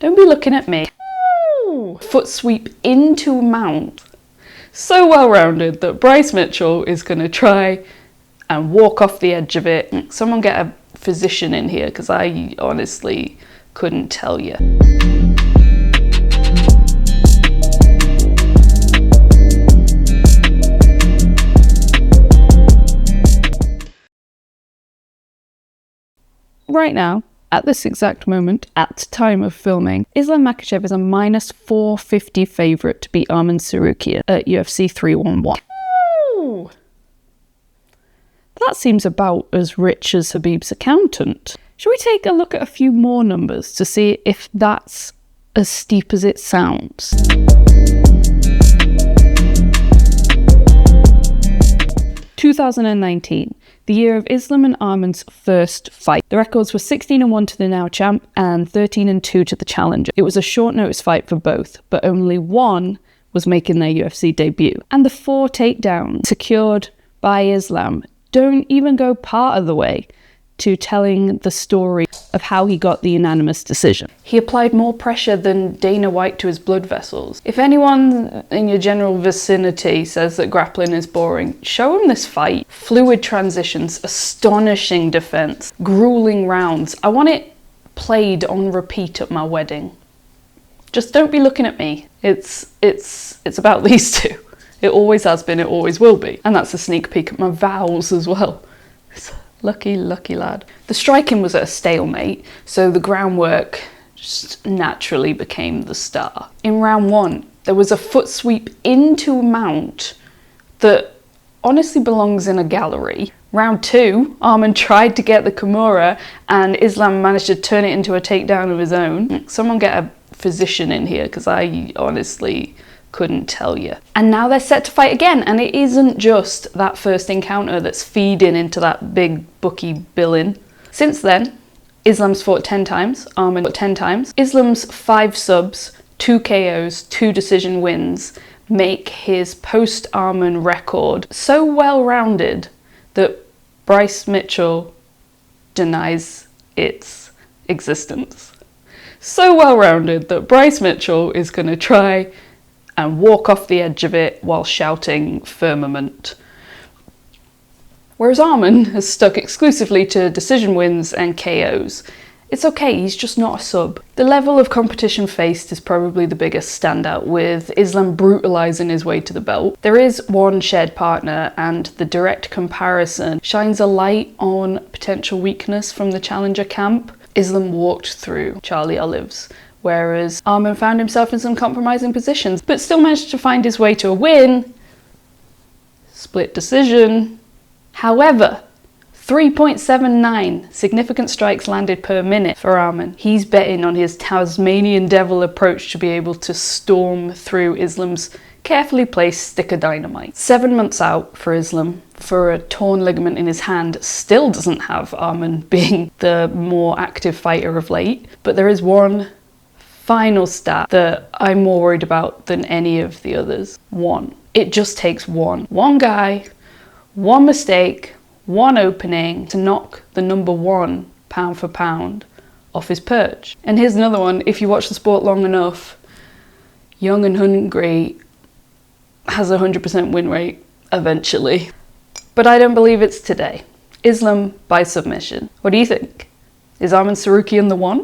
Don't be looking at me. Ooh. Foot sweep into mount. So well-rounded that Bryce Mitchell is going to try and walk off the edge of it. Someone get a physician in here, because I honestly couldn't tell you. Right now, at this exact moment, at time of filming, Islam Makhachev is a -450 favourite to beat Arman Tsarukyan at UFC 311. Ooh. That seems about as rich as Habib's accountant. Shall we take a look at a few more numbers to see if that's as steep as it sounds? (2019), the year of Islam and Arman's first fight. The records were 16-1 to the now champ and 13-2 to the challenger. It was a short notice fight for both, but only one was making their UFC debut. And the 4 takedowns secured by Islam don't even go part of the way to telling the story of how he got the unanimous decision. He applied more pressure than Dana White to his blood vessels. If anyone in your general vicinity says that grappling is boring, show him this fight. Fluid transitions, astonishing defense, grueling rounds. I want it played on repeat at my wedding. Just don't be looking at me. It's about these two. It always has been, it always will be. And that's a sneak peek at my vows as well. Lucky, lucky lad. The striking was at a stalemate, so the groundwork just naturally became the star. In round 1, there was a foot sweep into mount that honestly belongs in a gallery. Round 2, Arman tried to get the Kimura and Islam managed to turn it into a takedown of his own. Someone get a physician in here, because I honestly couldn't tell you. And now they're set to fight again, and it isn't just that first encounter that's feeding into that big bookie billing. Since then, Islam's fought 10 times, Arman fought 10 times. Islam's 5 subs, 2 KOs, 2 decision wins make his post-Arman record so well-rounded that Bryce Mitchell denies its existence. So well-rounded that Bryce Mitchell is going to try and walk off the edge of it while shouting firmament. Whereas Arman has stuck exclusively to decision wins and KOs. It's okay, he's just not a sub. The level of competition faced is probably the biggest standout, with Islam brutalising his way to the belt. There is one shared partner, and the direct comparison shines a light on potential weakness from the challenger camp. Islam walked through Charlie Olives, whereas Arman found himself in some compromising positions, but still managed to find his way to a win. Split decision. However, 3.79 significant strikes landed per minute for Arman. He's betting on his Tasmanian devil approach to be able to storm through Islam's carefully placed stick of dynamite. 7 months out for Islam for a torn ligament in his hand still doesn't have Arman being the more active fighter of late, but there is one final stat that I'm more worried about than any of the others. 1. It just takes one. One guy, one mistake, one opening to knock the number 1 pound for pound off his perch. And here's another one. If you watch the sport long enough, Young and Hungry has a 100% win rate eventually. But I don't believe it's today. Islam by submission. What do you think? Is Arman Tsarukyan the one?